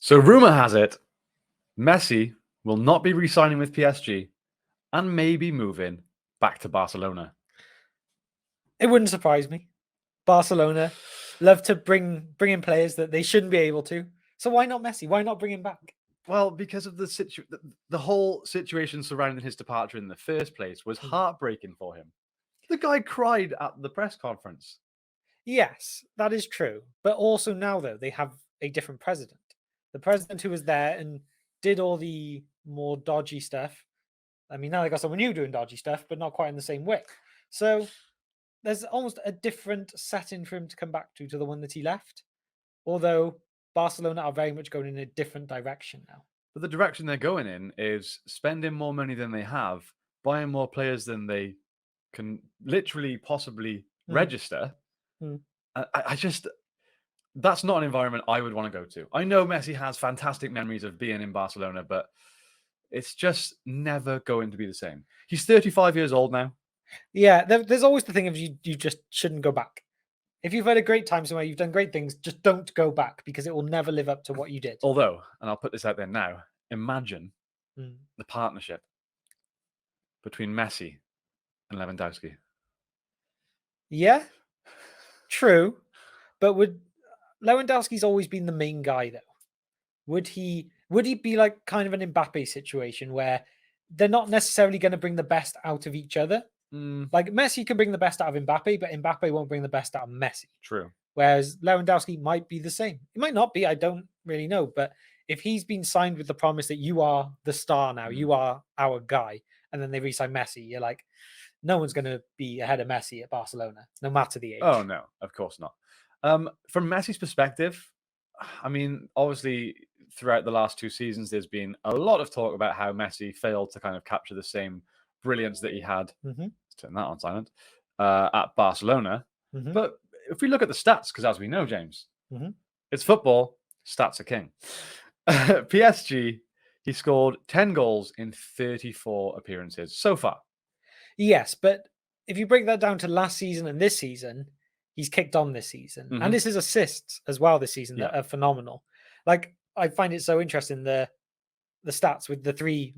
So rumor has it, Messi will not be re-signing with PSG and maybe moving back to Barcelona. It wouldn't surprise me. Barcelona love to bring in players that they shouldn't be able to. So why not Messi? Why not bring him back? Well, because of the whole situation surrounding his departure in the first place was heartbreaking for him. The guy cried at the press conference. Yes, that is true. But also now, though, they have a different president. The president who was there and did all the more dodgy stuff. I mean, now they got someone new doing dodgy stuff, but not quite in the same way. So there's almost a different setting for him to come back to the one that he left. Although Barcelona are very much going in a different direction now. But the direction they're going in is spending more money than they have, buying more players than they can literally possibly register. I just, that's not an environment I would want to go to. I know Messi has fantastic memories of being in Barcelona, but it's just never going to be the same. He's 35 years old now. Yeah, there's always the thing of you just shouldn't go back. If you've had a great time somewhere, you've done great things, just don't go back because it will never live up to what you did. Although, and I'll put this out there now, imagine the partnership between Messi and Lewandowski. Yeah, true. But Lewandowski's always been the main guy, though. Would he be like kind of an Mbappe situation where they're not necessarily going to bring the best out of each other? Like Messi can bring the best out of Mbappe, but Mbappe won't bring the best out of Messi. True. Whereas Lewandowski might be the same. It might not be. I don't really know. But if he's been signed with the promise that you are the star now, you are our guy, and then they re-sign Messi, you're like, no one's going to be ahead of Messi at Barcelona, no matter the age. Oh, no, of course not. From Messi's perspective, I mean, obviously, throughout the last 2 seasons, there's been a lot of talk about how Messi failed to kind of capture the same brilliance that he had. Let's turn that on silent at Barcelona. But if we look at the stats, because as we know, James, it's football, stats are king. PSG, he scored 10 goals in 34 appearances so far. Yes, but if you break that down to last season and this season, he's kicked on this season. And it's his assists as well this season that are phenomenal. Like, I find it so interesting, the stats with the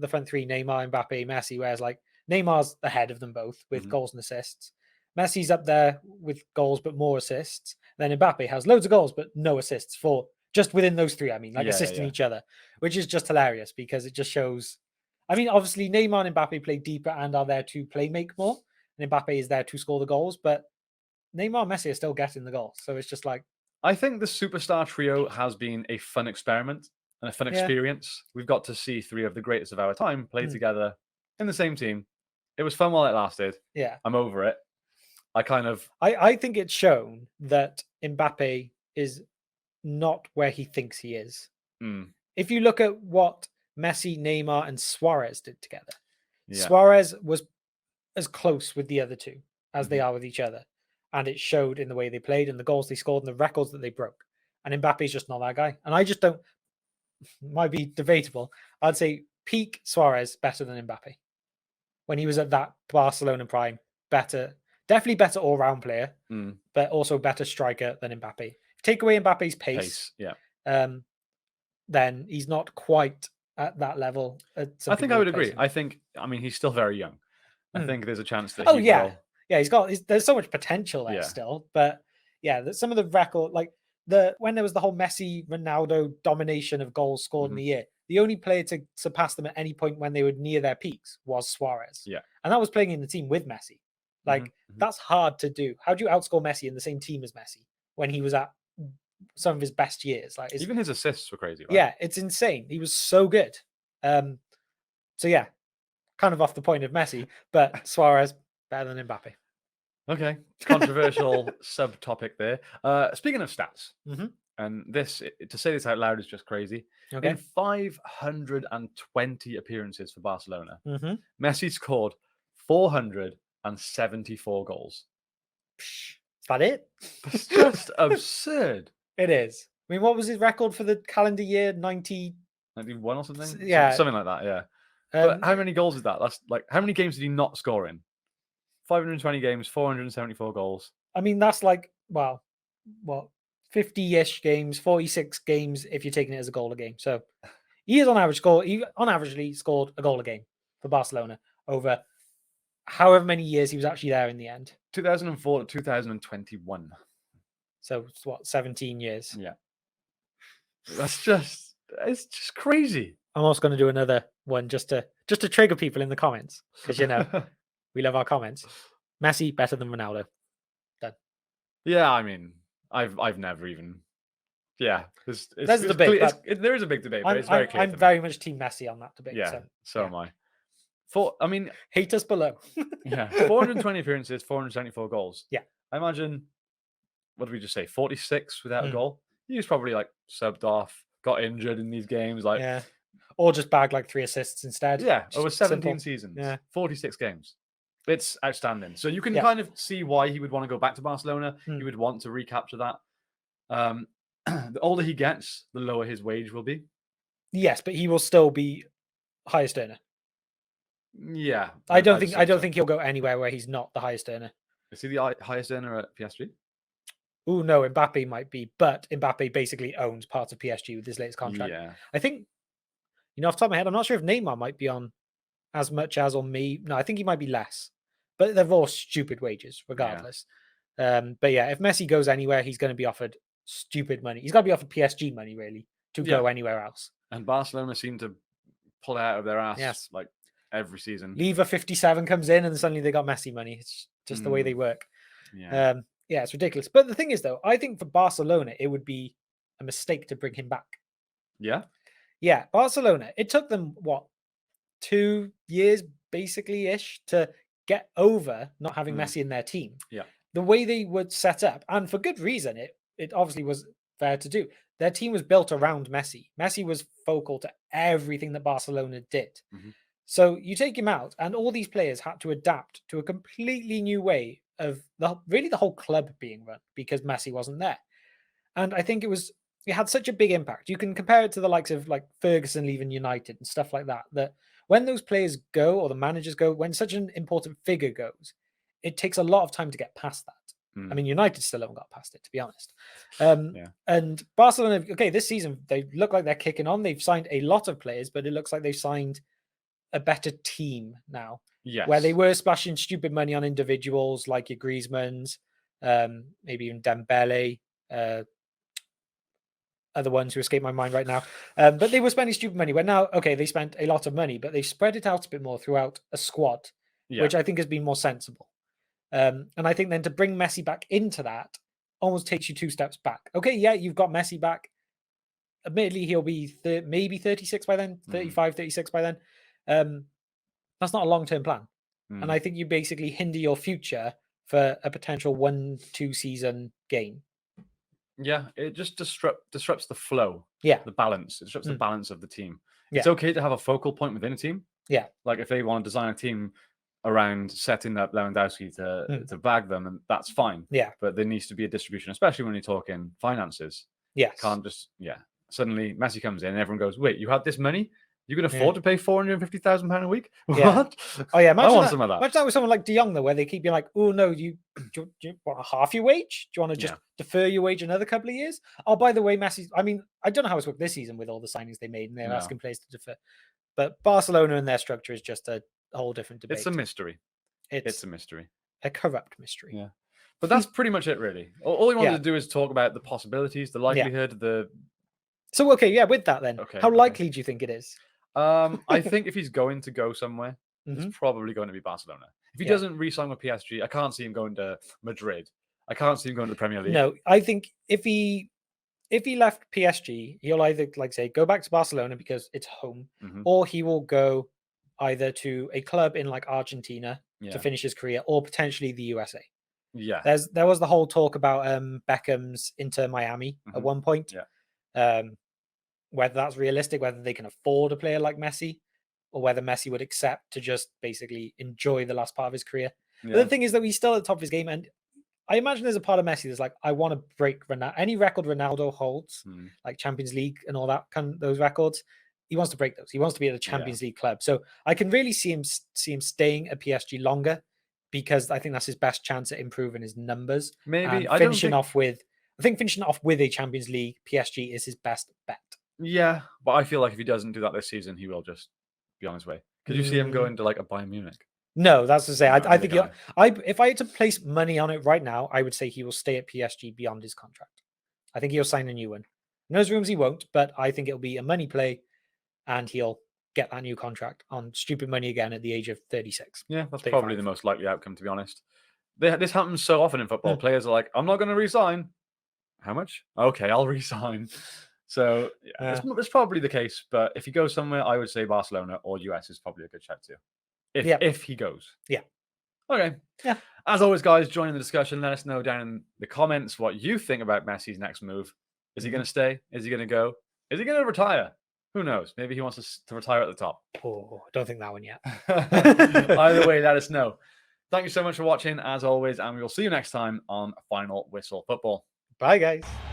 front three, Neymar, Mbappe, Messi, whereas like Neymar's ahead of them both with goals and assists. Messi's up there with goals but more assists. Then Mbappe has loads of goals but no assists for just within those three. I mean, like assisting each other, which is just hilarious because it just shows. I mean, obviously Neymar and Mbappe play deeper and are there to play make more, and Mbappe is there to score the goals. But Neymar and Messi are still getting the goals, so it's just like. I think the superstar trio has been a fun experiment and a fun experience. We've got to see 3 of the greatest of our time play together in the same team. It was fun while it lasted. Yeah, I'm over it. I think it's shown that Mbappe is not where he thinks he is. If you look at what Messi, Neymar, and Suarez did together, Suarez was as close with the other two as they are with each other. And it showed in the way they played and the goals they scored and the records that they broke. And Mbappe's just not that guy. And I just don't, might be debatable. I'd say peak Suarez better than Mbappe. When he was at that Barcelona prime, definitely better all-round player, but also better striker than Mbappe. If you take away Mbappe's pace, then he's not quite at that level. I think I would agree. I mean, he's still very young. I think there's a chance that he will. Yeah, there's so much potential there still. But yeah, some of the record, like when there was the whole Messi, Ronaldo domination of goals scored in the year, the only player to surpass them at any point when they were near their peaks was Suarez. Yeah. And that was playing in the team with Messi. Like, that's hard to do. How do you outscore Messi in the same team as Messi when he was at some of his best years? Like, even his assists were crazy, right? Yeah, it's insane. He was so good. So yeah, kind of off the point of Messi, but Suarez better than Mbappe. Okay, controversial subtopic there. Speaking of stats, and this, to say this out loud is just crazy. Okay. In 520 appearances for Barcelona, Messi scored 474 goals. Is that it? It's just absurd. It is. I mean, what was his record for the calendar year? 91 or something? Yeah. Something like that, yeah. But how many goals is that? That's like, how many games did he not score in? 520 games, 474 goals. I mean, that's like, well, what, 50-ish games, 46 games if you're taking it as a goal a game. So he is on averagely scored a goal a game for Barcelona over however many years he was actually there in the end. 2004 to 2021. So it's what, 17 years? Yeah. It's just crazy. I'm also going to do another one just to trigger people in the comments, because we love our comments. Messi better than Ronaldo. Done. Yeah, I mean, I've never even. Yeah, there's a debate. There is a big debate, but it's very clear. I'm very much team Messi on that debate. Yeah, so am I. Hate us below. Yeah, 420 appearances, 474 goals. Yeah, I imagine. What did we just say? 46 without a goal. He was probably like subbed off, got injured in these games, like or just bagged like 3 assists instead. Yeah, over 17 seasons. Yeah, 46 games. It's outstanding. So you can kind of see why he would want to go back to Barcelona. He would want to recapture that. The older he gets, the lower his wage will be. Yes, but he will still be highest earner. Yeah, I don't think he'll go anywhere where he's not the highest earner. Is he the highest earner at PSG? Oh no, Mbappe might be, but Mbappe basically owns part of PSG with his latest contract. Yeah, I think, off the top of my head, I'm not sure if Neymar might be on as much as, or me. No, I think he might be less, but they're all stupid wages regardless. But yeah, if Messi goes anywhere, he's going to be offered stupid money. He's got to be offered PSG money really to go anywhere else. And Barcelona seem to pull it out of their ass like every season. Lever 57 comes in and suddenly they got Messi money. It's just the way they work. Yeah. It's ridiculous. But the thing is, though, I think for Barcelona, it would be a mistake to bring him back. Yeah? Yeah, Barcelona. It took them, 2 years, basically-ish, to get over not having Messi in their team. Yeah. The way they would set up, and for good reason, it obviously was fair to do. Their team was built around Messi. Messi was focal to everything that Barcelona did. Mm-hmm. So you take him out, and all these players had to adapt to a completely new way of the whole club being run because Messi wasn't there. And I think it had such a big impact. You can compare it to the likes of like Ferguson leaving United and stuff like that, that when those players go or the managers go, when such an important figure goes, it takes a lot of time to get past that. I mean, United still haven't got past it, to be honest. And Barcelona, this season, they look like they're kicking on. They've signed a lot of players, but it looks like they've signed a better team now. Yes. Where they were splashing stupid money on individuals like your Griezmanns, maybe even Dembele, other ones who escape my mind right now. But they were spending stupid money. Where now, they spent a lot of money, but they spread it out a bit more throughout a squad, which I think has been more sensible. And I think then to bring Messi back into that almost takes you 2 steps back. You've got Messi back. Admittedly, he'll be maybe 36 by then, 35, 36 by then. That's not a long-term plan. And I think you basically hinder your future for a potential 1-2 season gain. Yeah, it just disrupts the flow. Yeah. The balance. It disrupts the balance of the team. Yeah. It's okay to have a focal point within a team. Yeah. Like if they want to design a team around setting up Lewandowski to bag them, and that's fine. Yeah. But there needs to be a distribution, especially when you're talking finances. Yes. Can't just, suddenly Messi comes in and everyone goes, wait, you had this money? You can afford to pay £450,000 a week? What? Oh yeah, I want some of that. Imagine that with someone like De Jong though, where they keep being like, "Oh no, do you want a half your wage? Do you want to just defer your wage another couple of years?" Oh, by the way, Messi. I mean, I don't know how it's worked this season with all the signings they made, and they're asking players to defer. But Barcelona and their structure is just a whole different debate. It's a mystery. It's a mystery. A corrupt mystery. Yeah. But that's pretty much it, really. All we wanted to do is talk about the possibilities, the likelihood, the. So with that then, how likely do you think it is? I think if he's going to go somewhere, it's probably going to be Barcelona. If he doesn't re-sign with PSG, I can't see him going to Madrid. I can't see him going to the Premier League. No, I think if he left PSG, he'll either, go back to Barcelona because it's home, or he will go either to a club in like Argentina to finish his career, or potentially the USA. Yeah. There was the whole talk about Beckham's Inter Miami at one point. Yeah. Whether that's realistic, whether they can afford a player like Messi, or whether Messi would accept to just basically enjoy the last part of his career. Yeah. But the thing is that he's still at the top of his game, and I imagine there's a part of Messi that's like, I want to break any record Ronaldo holds, like Champions League and all that those records. He wants to break those. He wants to be at a Champions League club. So I can really see him staying at PSG longer, because I think that's his best chance at improving his numbers. Maybe finishing off with I think finishing off with a Champions League PSG is his best bet. Yeah, but I feel like if he doesn't do that this season, he will just be on his way. Could you see him going to like a Bayern Munich? No, that's to say. No, I think if I had to place money on it right now, I would say he will stay at PSG beyond his contract. I think he'll sign a new one. In those rooms he won't, but I think it'll be a money play, and he'll get that new contract on stupid money again at the age of 36. Yeah, that's 35. probably the most likely outcome, to be honest. This happens so often in football. Players are like, I'm not going to resign. How much? Okay, I'll resign. So yeah, it's probably the case. But if he goes somewhere, I would say Barcelona or US is probably a good shout too. If he goes. Yeah. Okay. Yeah. As always, guys, join in the discussion. Let us know down in the comments what you think about Messi's next move. Is he going to stay? Is he going to go? Is he going to retire? Who knows? Maybe he wants to retire at the top. Oh, don't think that one yet. Either way, let us know. Thank you so much for watching, as always, and we will see you next time on Final Whistle Football. Bye, guys.